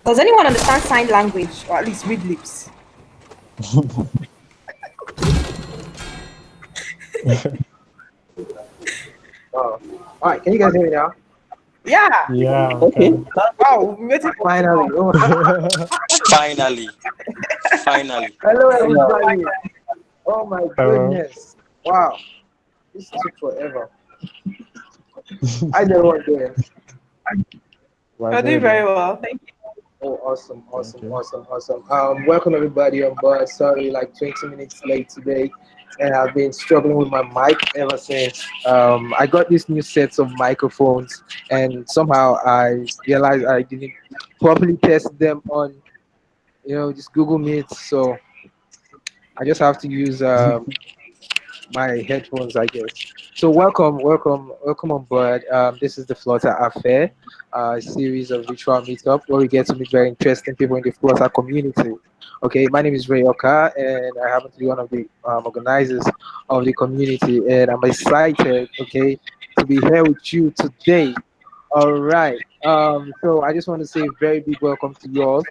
Does anyone understand sign language or at least read lips? All right, can you guys hear me now? Yeah. Yeah, Okay. okay. Wow, we made it Finally. Oh, Finally, finally. hello, Hello. everybody. Oh my Hello. goodness. Wow. This took forever. I don't want there. We're You're doing good. very well. Thank you. Oh, awesome, Thank awesome, you. awesome, awesome. Welcome everybody on board. Sorry, like 20 minutes late today, and I've been struggling with my mic ever since. I got these new sets of microphones, and somehow I realized I didn't properly test them on, just Google Meet. So I just have to use my headphones, I guess. So welcome, welcome, welcome on board. This is the Flutter Affair, a series of virtual meetup where we get to meet very interesting people in the Flutter community. Okay, my name is Ray Oka, and I happen to be one of the organizers of the community, and I'm excited, okay, to be here with you today. All right. So I just want to say a very big welcome to you all.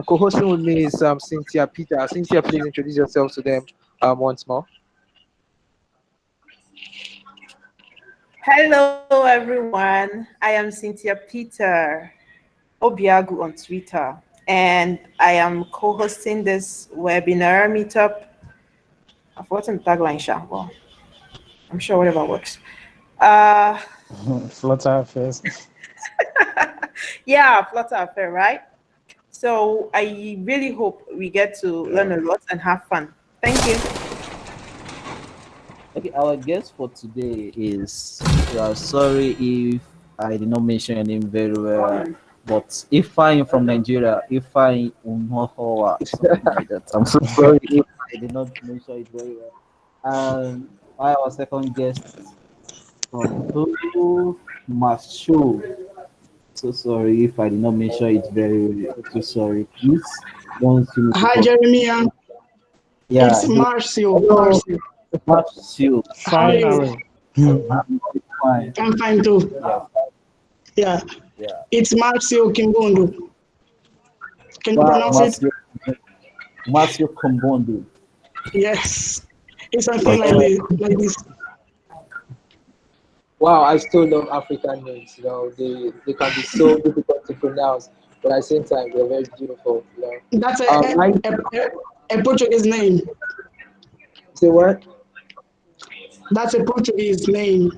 Co-hosting with me is Cynthia Peter. Cynthia, please introduce yourself to them once more. Hello, everyone. I am Cynthia Peter Obiagu on Twitter, and I am co-hosting this webinar meetup. I've forgotten the tagline, Sha. Well, I'm sure whatever works. Uh, Flutter first. yeah, Flutter Affair, right? So I really hope we get to learn a lot and have fun. Thank you. Okay, our guest for today is, sorry if I did not mention your name very well, but Ifeanyi from Nigeria, Ifeanyi Onuoha, something like that. I'm so sorry if I did not mention it very well. And our second guest from Togo, Márcio. So sorry if I did not mention it very well. So sorry. Please, once you Hi, know, Jeremiah. yeah, It's Marcio. hello, Marcio. Márcio. How are you? Finally. I'm fine. I'm fine too. Yeah, Yeah. yeah. It's Marcio Quimbundo. Can you Wow, pronounce it? Márcio Quimbundo. Yes. It's something like Okay. this. Like this. Wow, I still love African names. They can be so difficult to pronounce, but at the same time, they're very beautiful. That's I a Portuguese name. say what? That's a Portuguese name.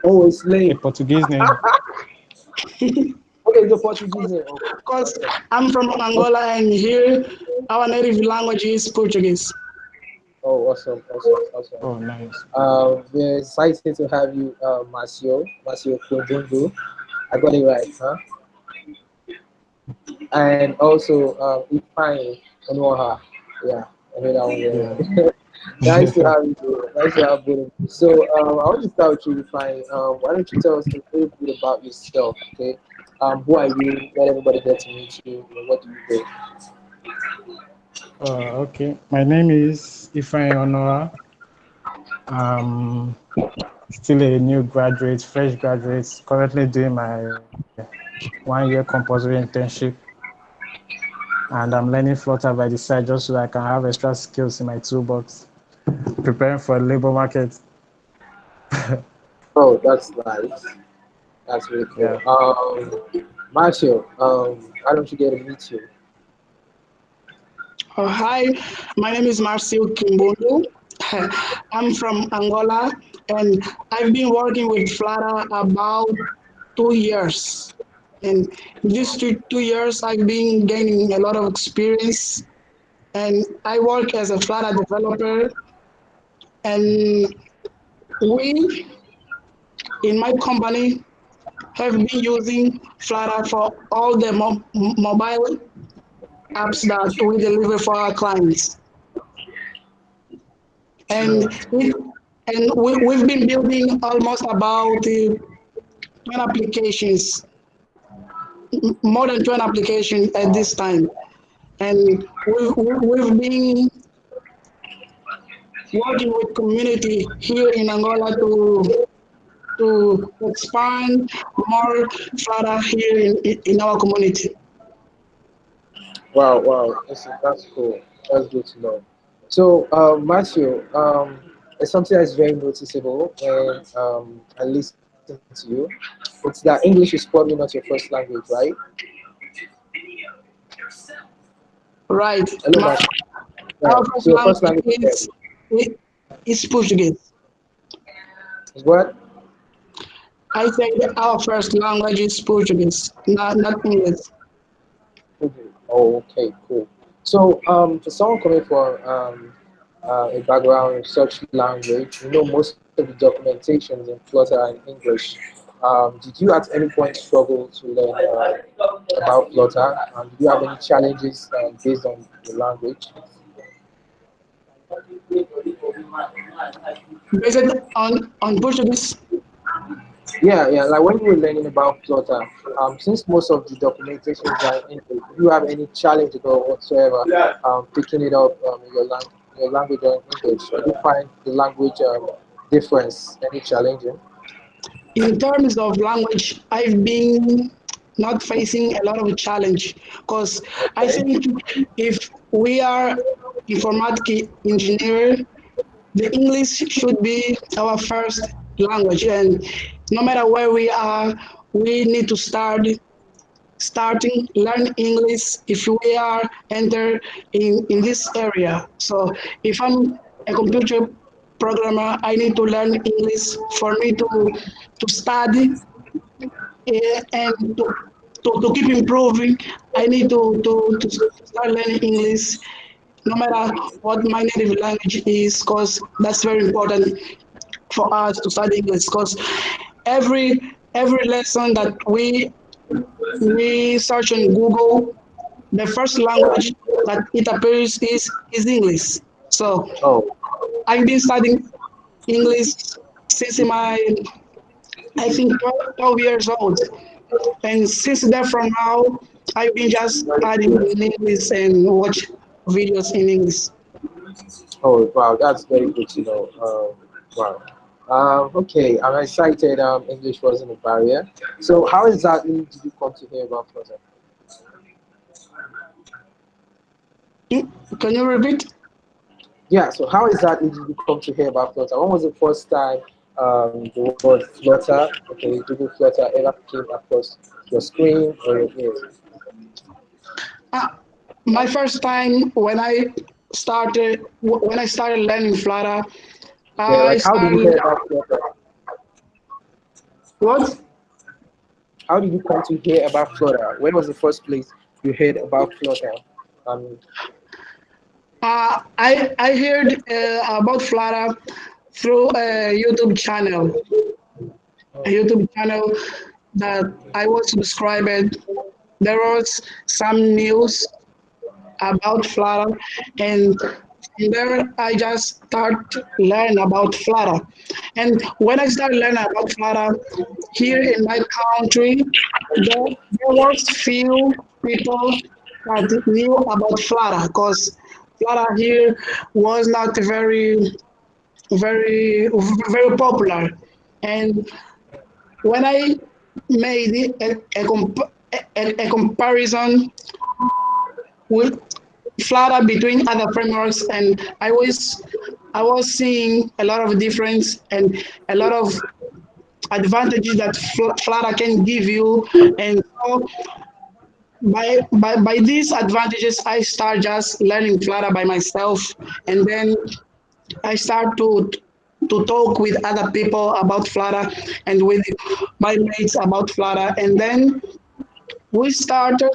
Oh, it's A lame. Portuguese name. Okay, it's a Portuguese name. Okay. Because Okay. I'm from Angola and here our native language is Portuguese. Oh, awesome, awesome, awesome. Oh, nice. We're excited to have you, Márcio Quimbundo. I got it right, huh? And also Ifeanyi Onuoha. Yeah, I heard that one Yeah. very well. Nice to have you. Nice to have both of you. So I want to start with you, Ifeanyi. Why don't you tell us a little bit about yourself, okay? Who are you? Let everybody get to meet you. What do you do? Okay. My name is Ifeanyi Onuoha. I'm still a new graduate, fresh graduate, currently doing my 1 year compulsory internship. And I'm learning Flutter by the side just so I can have extra skills in my toolbox, preparing for the labor market. Oh, that's nice. That's really cool. Yeah. Marshall, why don't you get to meet you? Hi, my name is Marcio Quimbundo. I'm from Angola and I've been working with Flutter about 2 years. And these two years, I've been gaining a lot of experience. And I work as a Flutter developer. And we, in my company, have been using Flutter for all the mobile apps that we deliver for our clients. And we, we've been building almost about 10 applications, more than 20 applications at this time. And we've been working with community here in Angola to to expand more Flutter here in our community. Wow, wow, that's cool. That's good to know. So, Matthew, it's something that's very noticeable, and I listen to you. It's that English is probably not your first language, right? Right. Hello, My, Matthew. Right. our So first your first language language is Portuguese. is what? I say that our first language is Portuguese, not English. Mhm. Oh, okay, cool. So, for someone coming from a background in such language, you know most of the documentations in Flutter and English. Did you at any point struggle to learn about Flutter? Did you have any challenges based on the language? Based on Portuguese, Yeah, yeah. Like when you were learning about Flutter, since most of the documentations are in English, do you have any challenge or whatsoever picking it up in your language or in English? Do you find the language difference any challenging? in terms of language, I've been not facing a lot of challenge because I Okay. think if we are informatic engineer, the English should be our first language, and no matter where we are, we need to starting learn English if we are enter in this area. So if I'm a computer programmer, I need to learn English for me to study and to keep improving. I need to start learning English no matter what my native language is, because that's very important for us to study English. Because every every lesson that we search on Google, the first language that it appears is English. So Oh, I've been studying English since my I think 12 years old, and since that from now I've been just studying in English and watch videos in English. oh, wow, that's very good to know. Wow. Okay, I'm excited. English wasn't a barrier. So, how exactly did you come to hear about Flutter? Can you repeat? Yeah, so how exactly did you come to hear about Flutter? When was the first time the word Flutter, okay, Google Flutter, ever came across your screen or your ears? Uh, my first time when I started learning Flutter, Yeah, I like how did you started hear about Flutter? what? How did you come to hear about Flutter? When was the first place you heard about Flutter? Um, I heard about Flutter through a YouTube channel that I was subscribed. There was some news about Flutter, and from there I just start learn about Flutter. And when I started learning about Flutter here in my country, there was few people that knew about Flutter because Flutter here was not very very popular. And when I made a comparison with Flutter between other frameworks, and I was seeing a lot of difference and a lot of advantages that Flutter can give you. And so by these advantages, I start just learning Flutter by myself, and then I start to talk with other people about Flutter and with my mates about Flutter, and then we started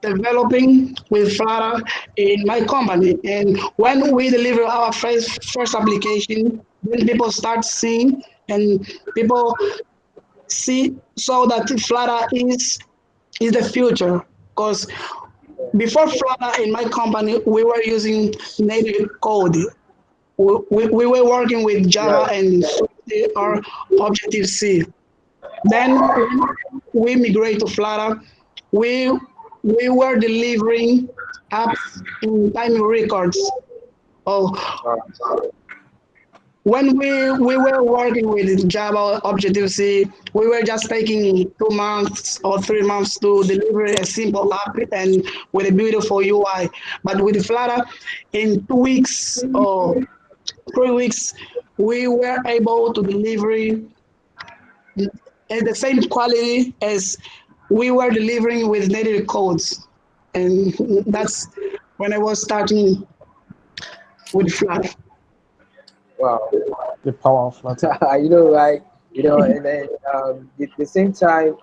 developing with Flutter in my company. And when we deliver our first application, then people start seeing and people see so that Flutter is the future. Because before Flutter in my company, we were using native code. We were working with Java right. and or Objective C. Then when we migrate to Flutter, we we were delivering apps in time records. Oh, Uh, when we were working with Java Objective C, we were just taking 2 months or 3 months to deliver a simple app and with a beautiful UI. But with Flutter, in 2 weeks or 3 weeks, we were able to deliver at the same quality as we were delivering with native codes. And that's when I was starting with Flutter. Wow. The power of Flutter. You know, right? You know, and then at the same time,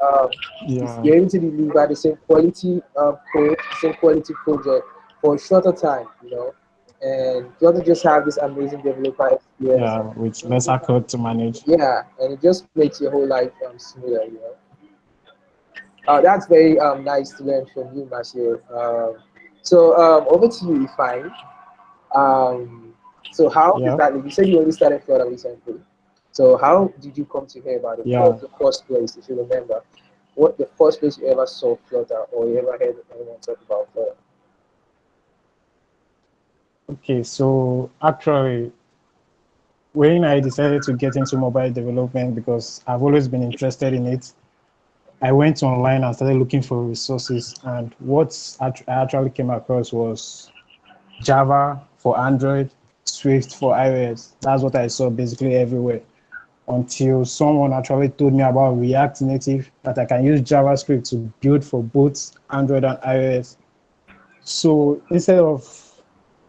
Yeah, you're able to deliver the same quality code, same quality project for a shorter time. You know, and you also just have this amazing developer experience, yeah, with lesser code to manage. yeah, and it just makes your whole life smoother. You know, that's very nice to learn from you, Marcio. So over to you, Ifeanyi. Um, so how Yeah, exactly? You said you only started Florida recently. So how did you come to hear about it? What yeah. was the first place, if you remember? What the first place you ever saw Flutter or you ever heard anyone talk about Flutter? Okay, so actually, when I decided to get into mobile development because I've always been interested in it, I went online and started looking for resources. And I actually came across was Java for Android, Swift for iOS. That's what I saw basically everywhere until someone actually told me about React Native, that I can use JavaScript to build for both Android and iOS. So instead of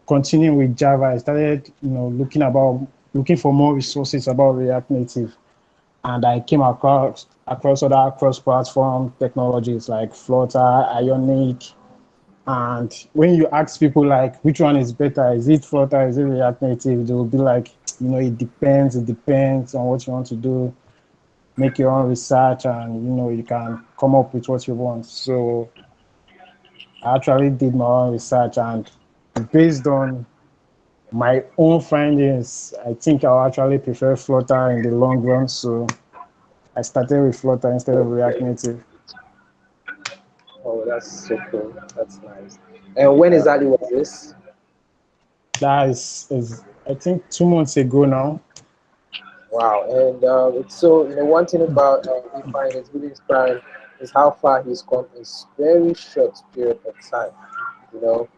continuing with Java, I started, looking for more resources about React Native, and I came across other cross-platform technologies like Flutter, Ionic, and when you ask people like which one is better, is it Flutter, is it React Native, they will be like, it depends on what you want to do. Make your own research, and you can come up with what you want. So I actually did my own research, and based on my own findings, I think I'll actually prefer Flutter in the long run. So I started with Flutter instead of React Native. Oh, that's so cool. That's nice. And when Yeah. exactly was this? That is I think 2 months ago now. Wow. And it's so, one thing about Ifeanyi that's really inspiring is how far he's come in a very short period of time. You know,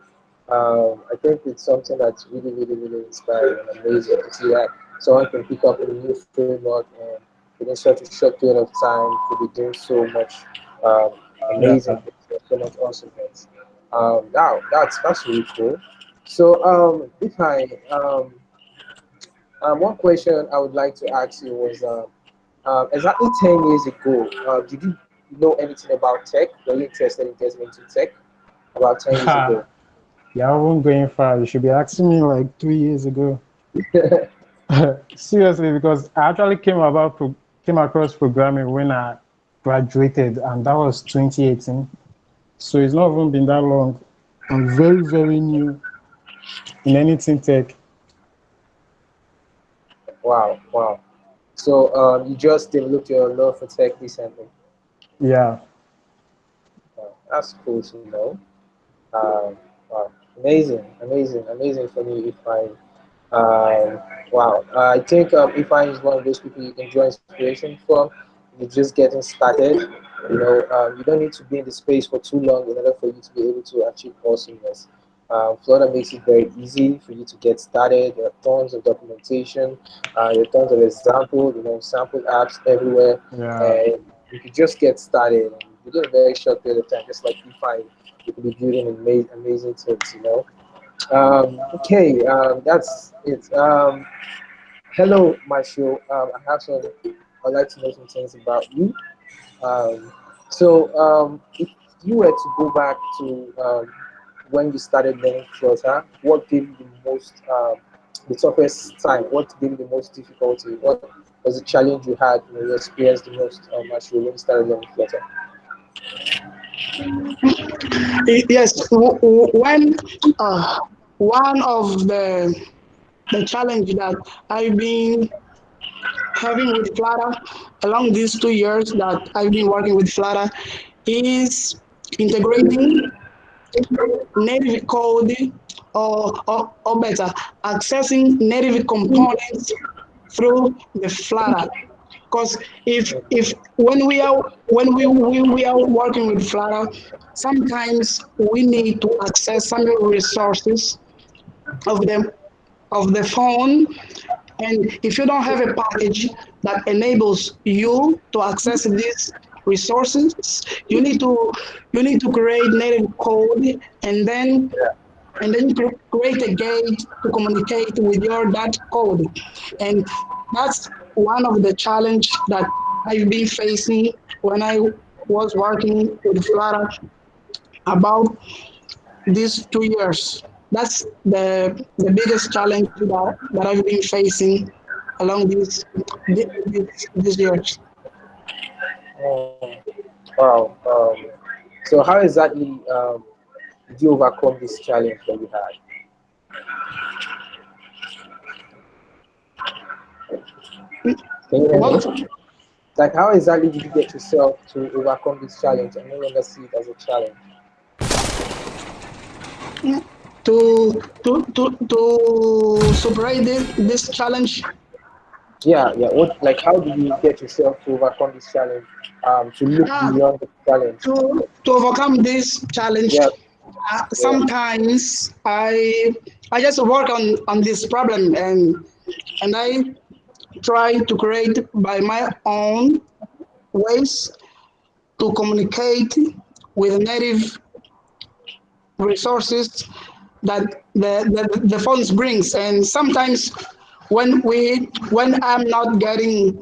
I think it's something that's really, really, really inspiring and amazing to see that someone can pick up a new framework and within such a short period of time could be doing so much um, Yeah. amazing things, so much awesomeness. Now that's really cool. So, if one question I would like to ask you was, exactly 10 years ago, did you know anything about tech? Were you interested in getting into tech about 10 years ago? Yeah, I won't going far. You should be asking me like 2 years ago. Seriously, because I actually came across programming when I graduated, and that was 2018. So it's not even been that long. I'm very, very new in anything tech. Wow, wow. So you just developed your love for tech recently. Yeah. That's cool to know. Wow, amazing, amazing, amazing for me. If I wow, I think Ifeanyi is one of those people you can draw inspiration from. You're just getting started. You don't need to be in the space for too long in order for you to be able to achieve awesomeness. Flutter makes it very easy for you to get started. There are tons of documentation. There are tons of examples. Sample apps everywhere, Yeah. and you could just get started within a very short period of time. Just like Ifeanyi, you could be building amazing things. Okay, that's it. Hello, Marshall. I have some. I'd like to know some things about you. Um, if you were to go back to when you started learning Flutter, what gave you the most, the toughest time? What gave you the most difficulty? What was the challenge you had? You experienced the most, Marshall, when you started learning Flutter? Yes, when one of the challenge that I've been having with Flutter along these 2 years that I've been working with Flutter is integrating native code or better, accessing native components through the Flutter. Because if when we are working with Flutter, sometimes we need to access some resources of the phone, and if you don't have a package that enables you to access these resources, you need to you need to create native code, and then create a gate to communicate with your that code. And that's one of the challenge that I've been facing when I was working with Flutter about these 2 years. That's the biggest challenge that I've been facing along these years. Oh, wow. So how exactly did you overcome this challenge that you had? Can you hear me? What Like, how exactly did you get yourself to overcome this challenge and no longer see it as a challenge? to supervise this challenge? Yeah, yeah. What, like, how did you get yourself to overcome this challenge? To look Ah, beyond the challenge. to overcome this challenge, Yeah, yeah. sometimes I just work on this problem, and I try to create by my own ways to communicate with native resources that the phones brings. And sometimes when I'm not getting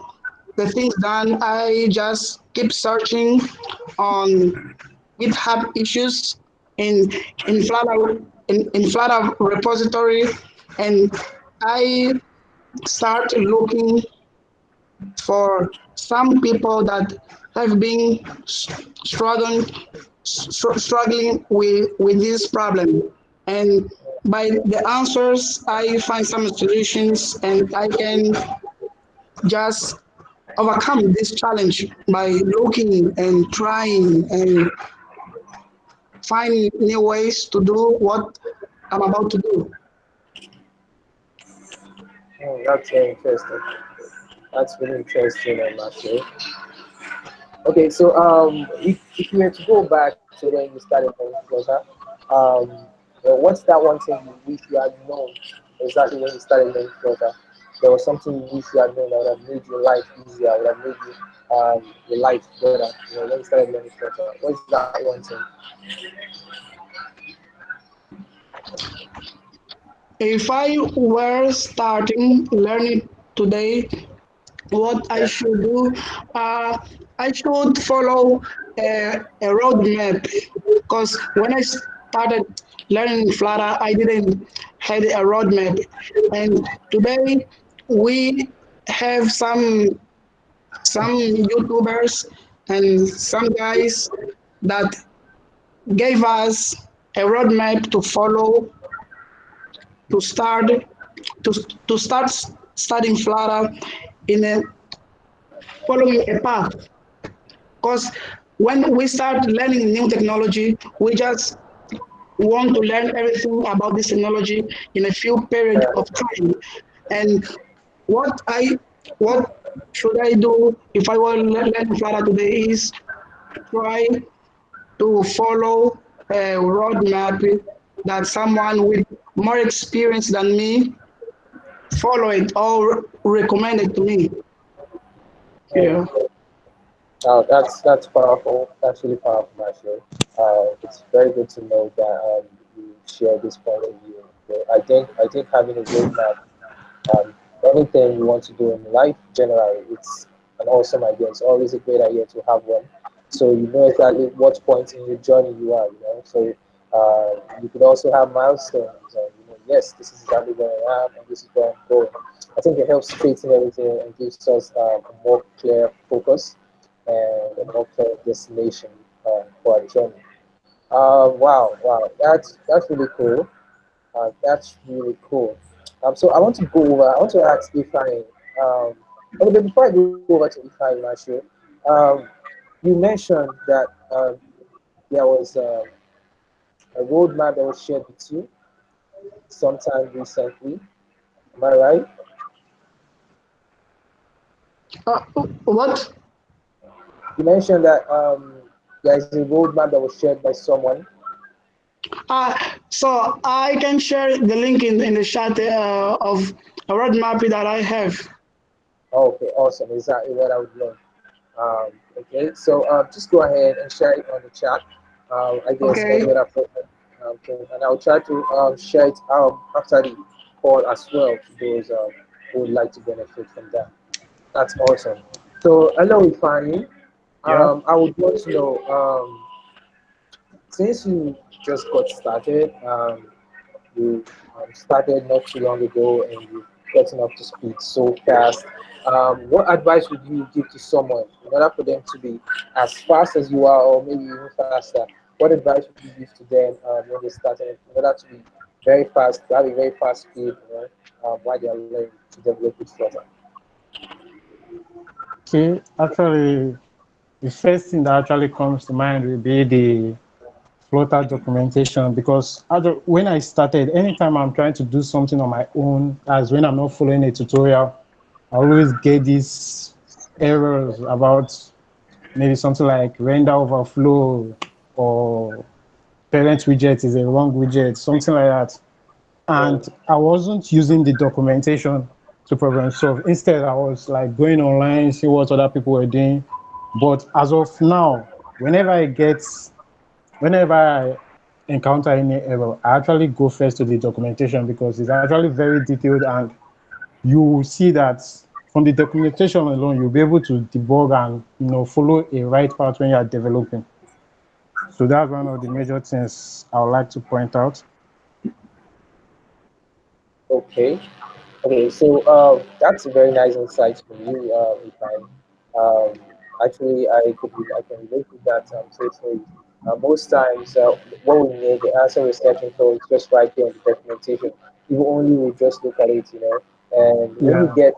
the things done, I just keep searching on GitHub issues in in Flutter repository, and I start looking for some people that have been struggling struggling with this problem. And by the answers, I find some solutions, and I can just overcome this challenge by looking and trying and finding new ways to do what I'm about to do. That's very interesting. That's really interesting, Matthew. Okay, so if you were to go back to when you started playing Flutter, what's that one thing you wish you had known exactly when you started learning Flutter? There was something you wish you had known that would have made your life easier, would have made your life better. When you started learning Flutter, what's that one thing? If I were starting learning today, what I Yeah. should do, uh, I should follow a roadmap, because when I started learning Flutter, I didn't had a roadmap, and today we have some YouTubers and some guys that gave us a roadmap to follow to start to, to start studying Flutter in a following a path. Because when we start learning new technology, we just want to learn everything about this technology in a few period of time. And what I what should I do if I want to learn Flutter today is try to follow a roadmap that someone with more experience than me follow it or recommend it to me. Mm. Yeah. That's powerful. That's really powerful, actually. It's very good to know that you share this point of view. So I think having a roadmap, um, anything you want to do in life generally, it's an awesome idea. It's always a great idea to have one, so you know exactly what point in your journey you are. So you could also have milestones, and yes, this is exactly where I am, and this is where I'm going. I think it helps straighten everything and gives us a more clear focus and a more clear destination for our journey. Wow, wow, that's really cool. That's really cool. So I want to go over. I want to ask Ifeanyi. Okay, but before I go over to Ifeanyi, Marshall, um, you mentioned that there was a roadmap that was shared with you sometime recently. Am I right? What? You mentioned that there's a roadmap that was shared by someone. So I can share the link in the chat of a roadmap that I have. Oh, okay, awesome. Exactly what I would love. Okay, so just go ahead and share it on the chat. I guess any Okay. other person and I'll try to share it after the call as well to those who would like to benefit from that. That's awesome. So, hello, Ifeanyi. Yeah. I would want to know since you just got started, you started not too long ago and you've gotten up to speed so fast. What advice would you give to someone in order for them to be as fast as you are, or maybe even faster? What advice would you give to them when they started in order to be very fast, to have a very fast speed, while they are learning to develop with Flutter? Okay. Actually, the first thing that actually comes to mind will be the Flutter documentation because when I started, anytime I'm trying to do something on my own, as when I'm not following a tutorial, I always get these errors about maybe something like render overflow or parent widget is a wrong widget, something like that. Yeah. And I wasn't using the documentation to problem solve. Instead, I was like going online, see what other people were doing. But as of now, whenever I encounter any error, I actually go first to the documentation because it's actually very detailed and you will see that from the documentation alone, you'll be able to debug and follow a right path when you are developing. So that's one of the major things I would like to point out. Okay. Okay, so that's a very nice insight from you, Ifan. Um, Actually, I can relate with that totally. Most times, what we need, the answer we're searching for is just right here on the documentation. If only we just look at it, and when you Yeah, get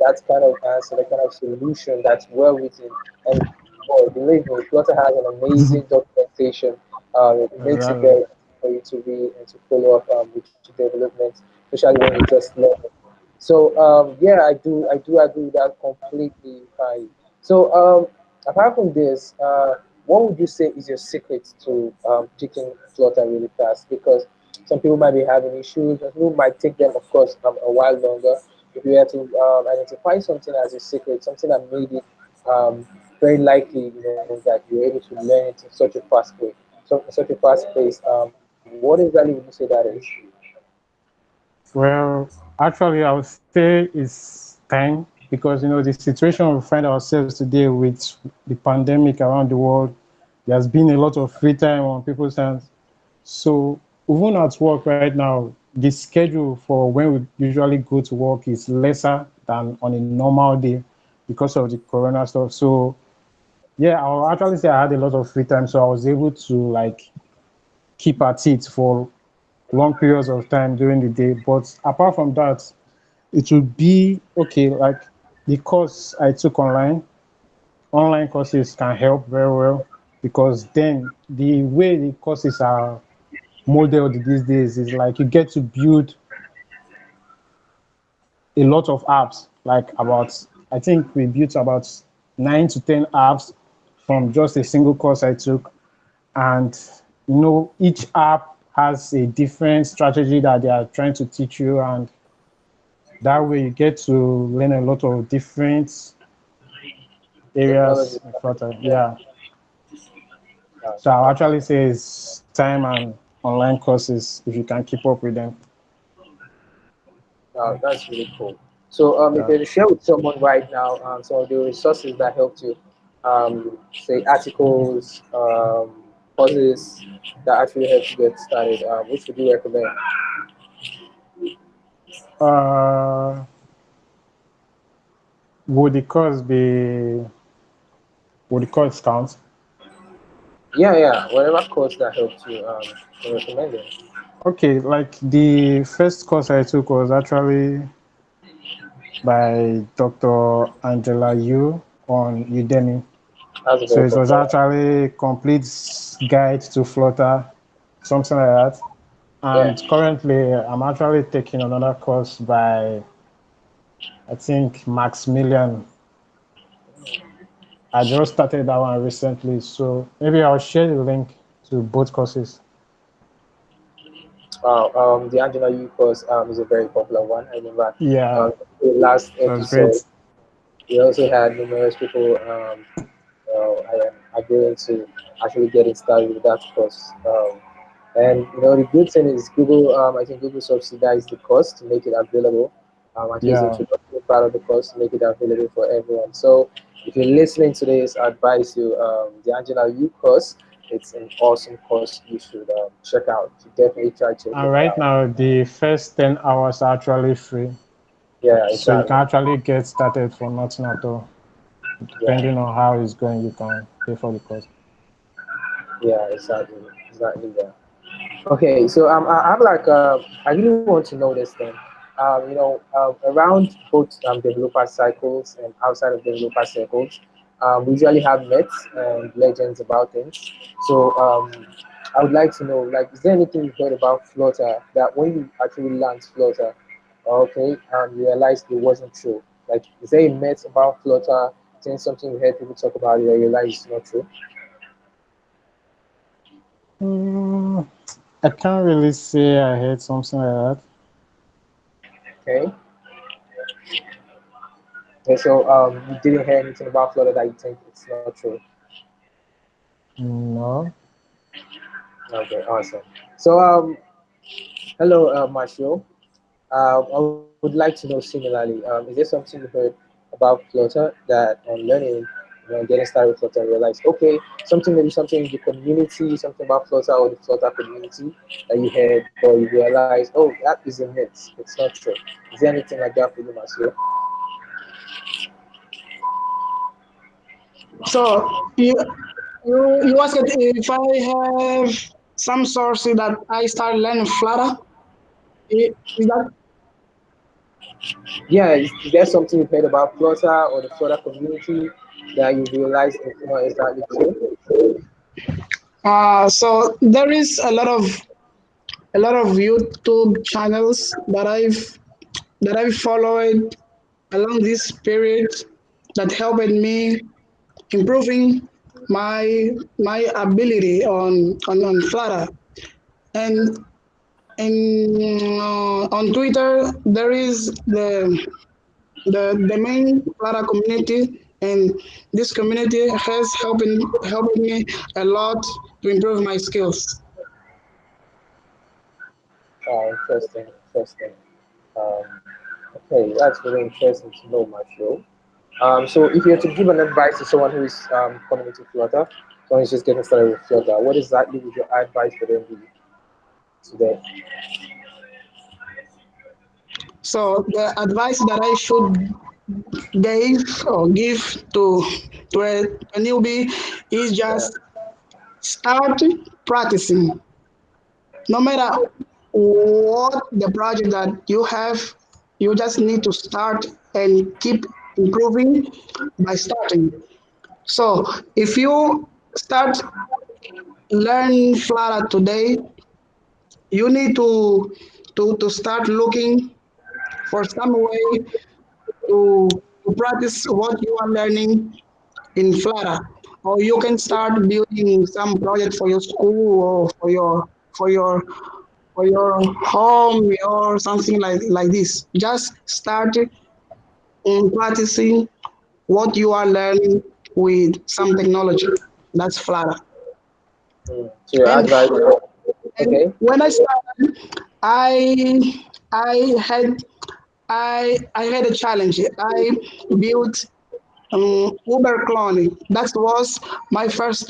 that kind of answer, that kind of solution that's well written. And boy, believe me, Flutter has an amazing documentation. It makes it exactly. very easy for you to read and to follow up with your development, especially when you just learn. So yeah, I do agree with that completely. Fine. So apart from this, what would you say is your secret to picking Flutter really fast? Because some people might be having issues. Some people might take them, of course, a while longer. If you had to identify something as a secret, something that made it very likely, that you're able to learn it in such a fast way, so in such a fast pace. What exactly would you say that is? Well, actually, I would say it's time because the situation we find ourselves today with the pandemic around the world, there's been a lot of free time on people's hands. So even at work right now, the schedule for when we usually go to work is lesser than on a normal day because of the corona stuff. So yeah, I'll actually say I had a lot of free time, so I was able to like keep at it for long periods of time during the day. But apart from that, it would be okay, like the course I took online courses can help very well because then the way the courses are modeled these days is like you get to build a lot of apps, like about, I think we built about 9 to 10 apps from just a single course I took. And each app has a different strategy that they are trying to teach you, and that way you get to learn a lot of different Technology. areas in Flutter. Yeah. Yeah. So I'll That's actually say it's time and online courses if you can keep up with them. That's really cool. So, if Yeah. you share with someone right now some of the resources that helped you, say articles, courses that actually helped you get started, which would you recommend? Uh, would the course be would the course count? Yeah, yeah, whatever course that helped you, I recommend it. Okay, like the first course I took was actually by Dr. Angela Yu on Udemy. That's a So very it was popular. actually a complete guide to Flutter, something like that. Yeah. And currently, I'm actually taking another course by, I think, Maximilian. I just started that one recently, so maybe I'll share the link to both courses. The Angela U course is a very popular one. I remember Yeah, the last it was great. episode, we also had numerous people are going to actually getting started with that course. And the good thing is Google. I think Google subsidized the cost to make it available. At least the Yeah, introductory part of the course to make it available for everyone. So if you're listening to this, I advise you the Angela U course. It's an awesome course you should check out. You definitely try to check and it right out. now the first 10 hours are actually free, Yeah, so you exactly. can actually get started for nothing at all. Yeah, Depending on how it's going, you can pay for the course. yeah, exactly. Yeah. Okay, so I'm like I really want to know this thing. Around both developer cycles and outside of developer cycles, we usually have myths and legends about things. So I would like to know, like, is there anything you've heard about Flutter that when you actually learned Flutter, okay, you realized it wasn't true? Like, is there a myth about Flutter? Is there something you heard people talk about it or you realize it's not true? Mm, I can't really say I heard something like that. Okay. Okay, so you didn't hear anything about Florida that you think it's not true. No. Okay, awesome. So hello, Marshall. I would like to know similarly. Is there something you heard about Flutter that on learning, getting started with Flutter, realize okay, something in the community, something about Flutter or the Flutter community that you heard, but you realize, oh, that is a myth. It's not true. Is there anything like that for you, Marshall? So you asked if I have some sources that I started learning Flutter. Is that Yeah, is there something you've heard about Flutter or the Flutter community that you realize it's not exactly true? so there is a lot of YouTube channels that I've followed along this period that helped me improving my ability on Flutter. And on Twitter there is the main Flutter community, and this community has helped me a lot to improve my skills. Interesting. Um, okay, that's really interesting to know, Marshall. So if you were to give an advice to someone who is coming into Flutter, someone who's just getting started with Flutter, what exactly would your advice for them be today? So the advice that I should give to a newbie is Yeah. just start practicing. No matter what the project that you have, you just need to start and keep improving by starting. So if you start learning Flutter today, you need to start looking for some way to practice what you are learning in Flutter, or you can start building some project for your school or for your for your home or something like this. Just start practicing what you are learning with some technology. That's Flutter. So your And advice, and okay? when I started, I I had I had a challenge. I built Uber cloning. That was my first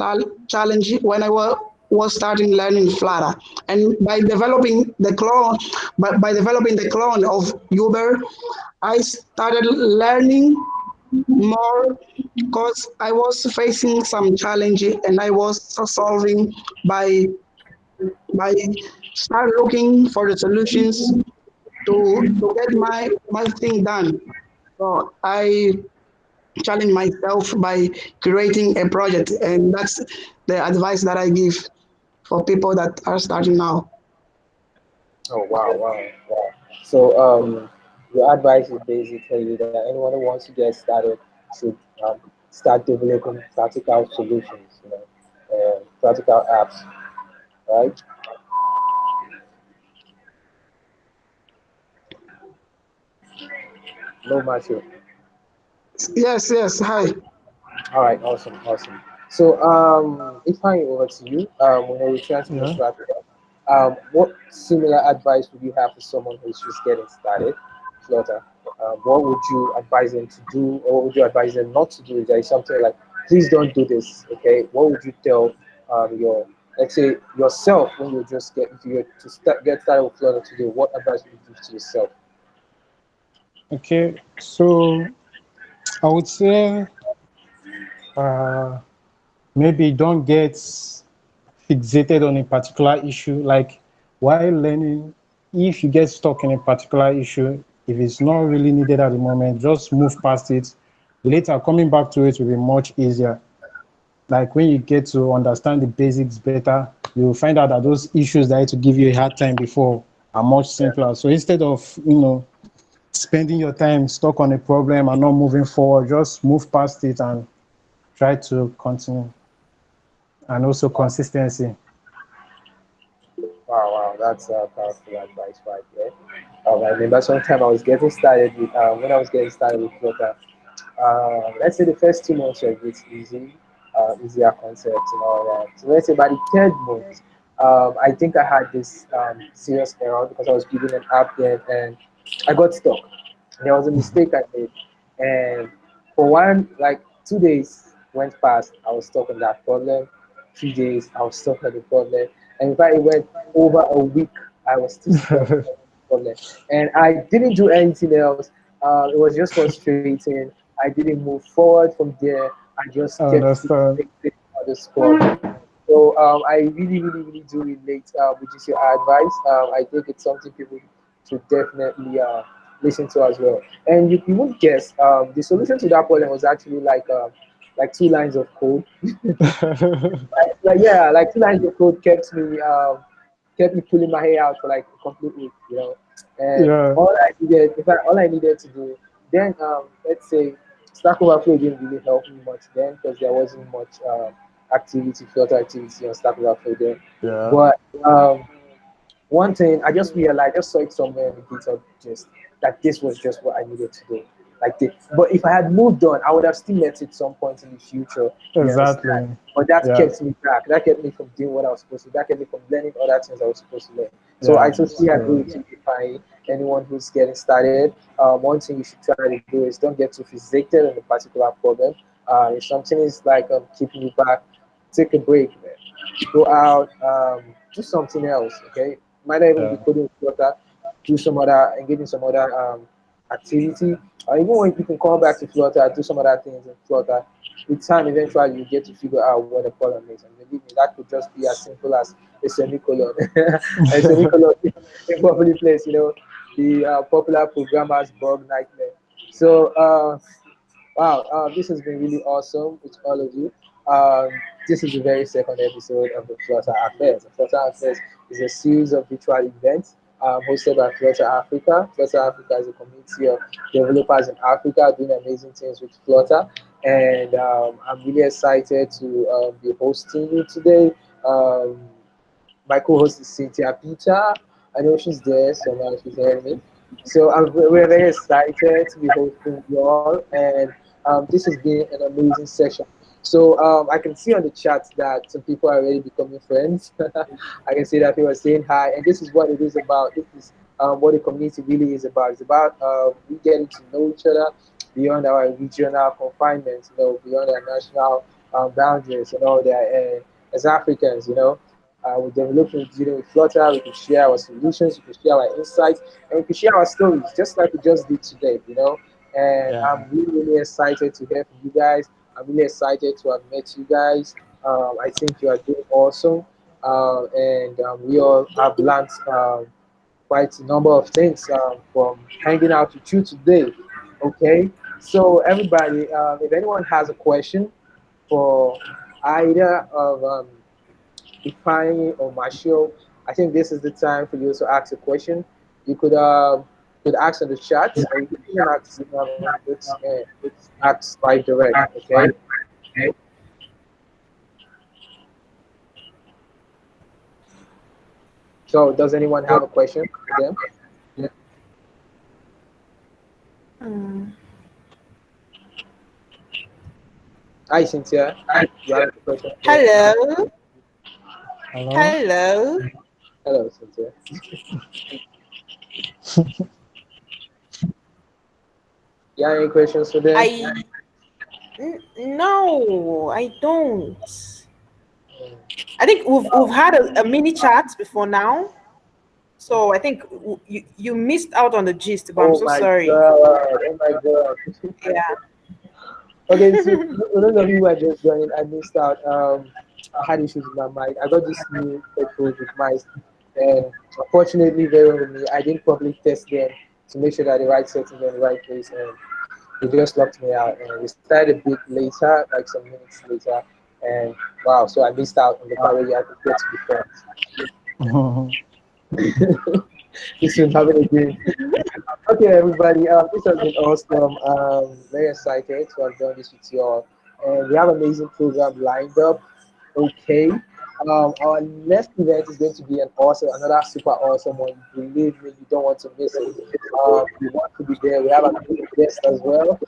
challenge when I was starting learning Flutter. And by developing the clone of Uber, I started learning more because I was facing some challenge and I was solving by by start looking for the solutions to get my thing done. So I challenge myself by creating a project, and that's the advice that I give for people that are starting now. Oh wow. So your advice is basically that anyone who wants to get started should start developing practical solutions, practical apps, right? No, Matthew. Yes, yes. Hi. All right, awesome, awesome. So, if I over to you, we're trying to Yeah. just wrap it up. What similar advice would you have for someone who's just getting started, Flutter? What would you advise them to do, or what would you advise them not to do? Is there something like, please don't do this, okay? What would you tell your, let's say, yourself when you just get, if you were to get started with Flutter today, what advice would you give to yourself? Okay. So I would say uh, maybe don't get fixated on a particular issue. Like while learning, if you get stuck in a particular issue, if it's not really needed at the moment, just move past it. Later, coming back to it will be much easier. Like when you get to understand the basics better, you'll find out that those issues that used to give you a hard time before are much Yeah. simpler. So instead of, spending your time stuck on a problem and not moving forward, just move past it and try to continue. And also consistency. Wow, wow, that's powerful advice right there. I remember sometime I was getting started with when I was getting started with Flutter. Let's say the first 2 months were a bit easy, easier concepts and all that. So let's say by the third month, I think I had this serious error because I was building an app then and I got stuck. There was a mistake I made, and for one, like 2 days went past, I was stuck on that problem. 3 days, I was stuck on the problem, and in fact, it went over a week. I was still stuck on the problem, and I didn't do anything else. It was just frustrating. I didn't move forward from there. I just I kept understand. fixing on the spot. So I really, really, really do relate with just your advice. I think it's something people should definitely listen to as well. And you won't guess, the solution to that problem was actually like 2 lines of code. Like yeah, like 2 lines of code kept me pulling my hair out for like a complete week. And Yeah, all I needed, in fact, all I needed to do then, let's say, Stack Overflow didn't really help me much then because there wasn't much activity, Flutter activity on Stack Overflow then. yeah, But one thing I just realized, I just saw it somewhere in the GitHub just that this was just what I needed to do. Like this. But if I had moved on, I would have still met it some point in the future. You understand? exactly. But that Yeah, kept me back. That kept me from doing what I was supposed to. That kept me from learning other things I was supposed to learn. So I yeah. totally agree So, with you. If anyone who's getting started, one thing you should try to do is don't get too fixated on a particular problem. If something is like keeping you back, take a break, man. Go out, do something else. Okay, might not even be yeah, coding Flutter, do some other, engage in some other activity, or even when you can come back to Flutter, do some other things in Flutter. With time, eventually you get to figure out what the problem is, and believe me, that could just be as simple as a semicolon. A semicolon in properly placed, the popular programmer's bug nightmare. So wow, this has been really awesome with all of you. Um, this is the very second episode of the Flutter Affairs. The Flutter Affairs is a series of virtual events hosted by Flutter Africa. Flutter Africa is a community of developers in Africa doing amazing things with Flutter. And I'm really excited to be hosting you today. Um, my co-host is Cynthia Peter. I know she's there, so now she's hearing me. So we're very excited to be hosting you all, and this has been an amazing session. So I can see on the chat that some people are already becoming friends. I can see that people are saying hi, and this is what it is about. This is what the community really is about. It's about we getting to know each other beyond our regional confinements, beyond our national boundaries, that as Africans, we develop with Flutter, we can share our solutions, we can share our insights, and we can share our stories, just like we just did today. And yeah. I'm really, really excited to hear from you guys. I'm really excited to have met you guys. I think you are doing awesome. And we all have learned quite a number of things from hanging out with you today. Okay, so everybody, if anyone has a question for either of Ifeanyi or Marshall, I think this is the time for you to ask a question. You could ask in the chat, or you could even ask ask live direct. Okay. So, does anyone have a question for them? Mm. Hi, Cynthia. You have a question for them? Hello. Hello? Hello. Hello, Cynthia. You have any questions for them? No, I don't. I think we've had a mini chat before now. So I think you missed out on the gist, but I'm Oh so my sorry. god! Oh my god! Yeah. Okay, so for those of you who are just joining, I missed out. I had issues with my mic. I got this new headphones with mice, and unfortunately, very with me, I didn't properly test them to make sure that the right settings are in the right place, and they just locked me out. And we started a bit later, like some minutes later, and wow! So I missed out on the part where you had to get to the front. This will happen again. Okay, everybody. This has been awesome. Very excited to have done this with you all, and we have an amazing program lined up. Okay. Our next event is going to be another super awesome one. Believe me, you don't want to miss it. You want to be there. We have a great guest as well.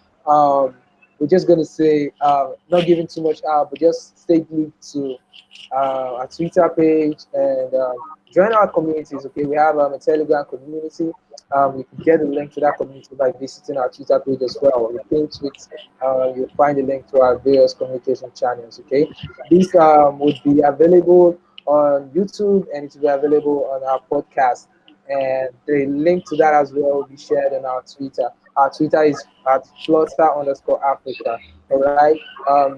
We're just going to say, not giving too much out, but just stay glued to our Twitter page and join our communities. Okay, we have a Telegram community. You can get the link to that community by visiting our Twitter page as well. You can tweet, you'll find the link to our various communication channels. Okay, this would be available on YouTube and it will be available on our podcast. And the link to that as well will be shared on our Twitter. Our Twitter is at Flutter_Africa. All right.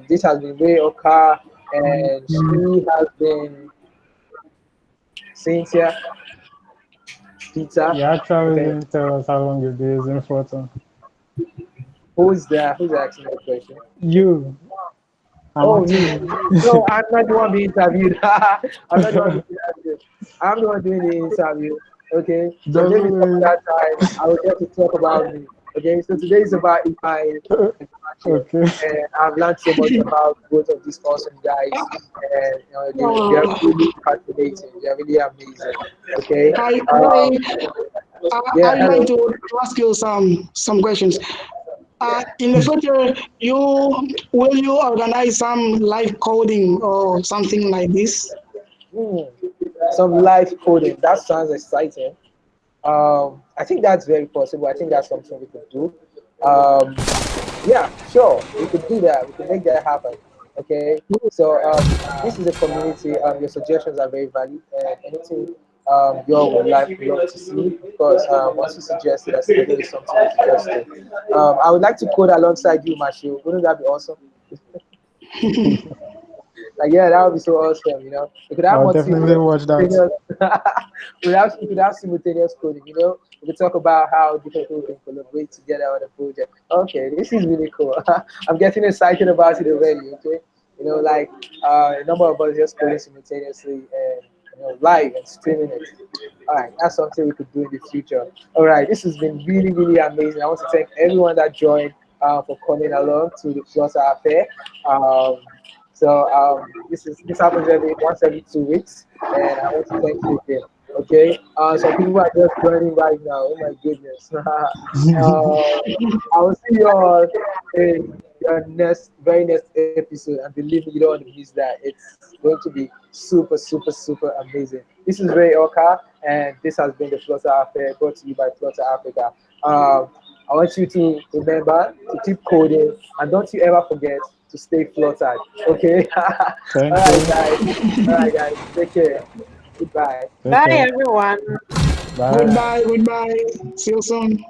This has been Ray Oka, and she has been Cynthia, Peter. You actually Okay. didn't tell us how long you'll be using photo. Who's there? Who's asking the question? You. I'm Oh, asking me. you. No, I'm not the one being interviewed. I'm not the one being interviewed. I'm the one doing the interview. Okay. So Just maybe some wait. other time I will get to talk about me. Okay. So today is about Ifeanyi and Márcio. Okay. And I've learned so much about both of these awesome guys. And they are Uh, really fascinating. They are really amazing. Okay. hi. Yeah. I'd like Hello. to ask you some questions. In the future, you will you organize some live coding or something like this? Hmm. Some live coding. That sounds exciting. I think that's very possible. I think that's something we could do. Um, yeah, sure, we could do that. We could make that happen. Okay. So this is a community. Your suggestions are very valid, and anything y'all would love to see. Of course, once you suggest it, that's definitely something we suggest. I would like to code alongside you, Mashio. Wouldn't that be awesome? Like, yeah, that would be so awesome. We could have I'll multi definitely watch that. simultaneous. We could have simultaneous coding. We could talk about how different people can collaborate together on a project. Okay, this is really cool. I'm getting excited about it already. Okay, like a number of us just coding simultaneously and live and streaming it. All right, that's something we could do in the future. All right, this has been really, really amazing. I want to thank everyone that joined for coming along to the Flutter Affair. Um, this happens once every 2 weeks, and I want to thank you again. Okay, some people are just joining right now. Oh my goodness. I will see you all in your very next episode, and believe me, you don't want to miss that. It's going to be super, super, super amazing. This is Ray Oka, and this has been the Flutter Affair brought to you by Flutter Africa. I want you to remember to keep coding, and don't you ever forget to stay fluttered. Okay. All Thank right, you. guys. All right, guys. Take care. Goodbye. Take Bye, care. everyone. Bye. Goodbye. See you soon.